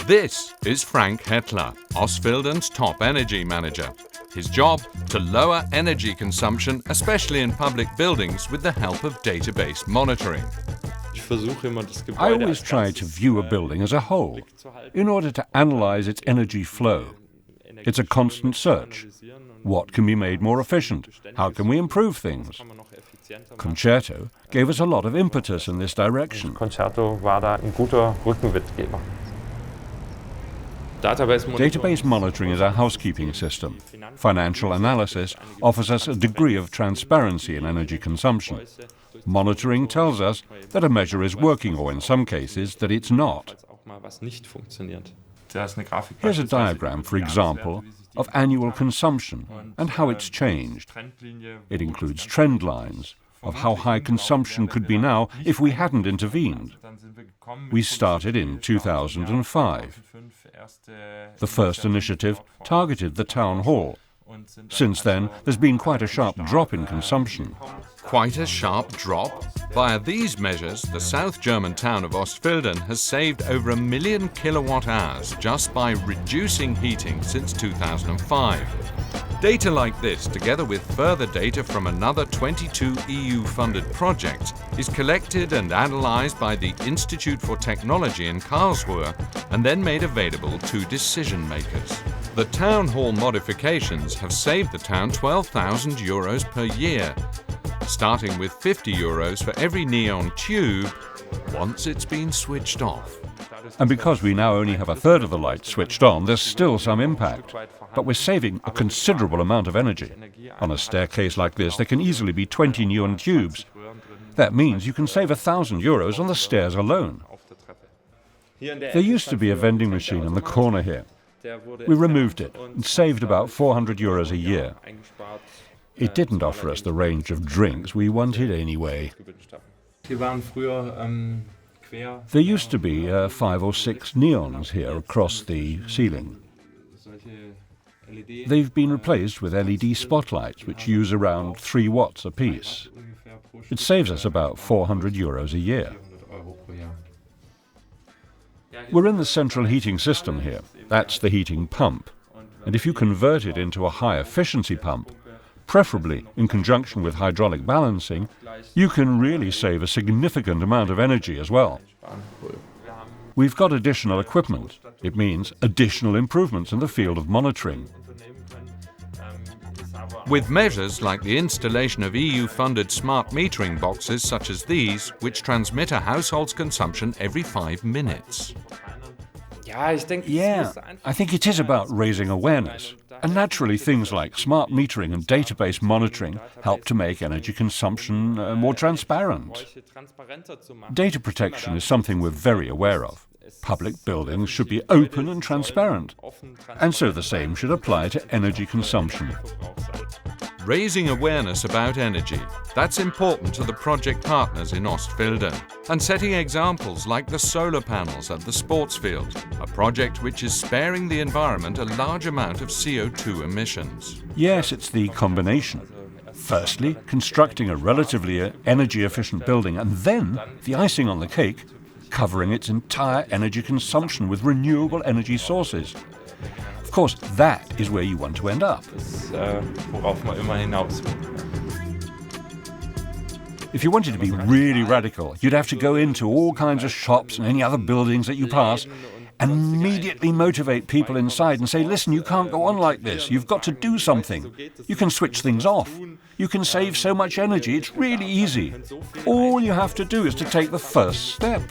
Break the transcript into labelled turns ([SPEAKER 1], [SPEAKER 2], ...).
[SPEAKER 1] This is Frank Hettler, Ostfildern's top energy manager. His job, to lower energy consumption, especially in public buildings, with the help of database monitoring.
[SPEAKER 2] I always try to view a building as a whole, in order to analyze its energy flow. It's a constant search. What can be made more efficient? How can we improve things? Concerto gave us a lot of impetus in this direction. Database monitoring is our housekeeping system. Financial analysis offers us a degree of transparency in energy consumption. Monitoring tells us that a measure is working, or in some cases, that it's not. Here's a diagram, for example, of annual consumption and how it's changed. It includes trend lines of how high consumption could be now if we hadn't intervened. We started in 2005. The first initiative targeted the town hall. Since then, there's been quite a sharp drop in consumption.
[SPEAKER 1] Quite a sharp drop? Via these measures, the South German town of Ostfildern has saved over 1 million kilowatt-hours just by reducing heating since 2005. Data like this, together with further data from another 22 EU-funded projects, is collected and analysed by the Institute for Technology in Karlsruhe and then made available to decision-makers. The town hall modifications have saved the town €12,000 per year, starting with €50 for every neon tube once it's been switched off.
[SPEAKER 2] And because we now only have a third of the lights switched on, there's still some impact. But we're saving a considerable amount of energy. On a staircase like this, there can easily be 20 neon tubes. That means you can save €1,000 on the stairs alone. There used to be a vending machine in the corner here. We removed it and saved about €400 a year. It didn't offer us the range of drinks we wanted anyway. There used to be 5 or 6 neons here across the ceiling. They've been replaced with LED spotlights, which use around 3 watts apiece. It saves us about €400 a year. We're in the central heating system here. That's the heating pump. And if you convert it into a high-efficiency pump, preferably in conjunction with hydraulic balancing, you can really save a significant amount of energy as well. We've got additional equipment. It means additional improvements in the field of monitoring.
[SPEAKER 1] With measures like the installation of EU-funded smart metering boxes such as these, which transmit a household's consumption every 5 minutes.
[SPEAKER 2] Yeah, I think it is about raising awareness. And naturally, things like smart metering and database monitoring help to make energy consumption more transparent. Data protection is something we're very aware of. Public buildings should be open and transparent. And so the same should apply to energy consumption.
[SPEAKER 1] Raising awareness about energy, that's important to the project partners in Ostfildern. And setting examples like the solar panels at the sports field, a project which is sparing the environment a large amount of CO2 emissions.
[SPEAKER 2] Yes, it's the combination. Firstly, constructing a relatively energy-efficient building, and then, the icing on the cake, covering its entire energy consumption with renewable energy sources. Of course, that is where you want to end up. If you wanted to be really radical, you'd have to go into all kinds of shops and any other buildings that you pass and immediately motivate people inside and say, listen, you can't go on like this. You've got to do something. You can switch things off. You can save so much energy. It's really easy. All you have to do is to take the first step.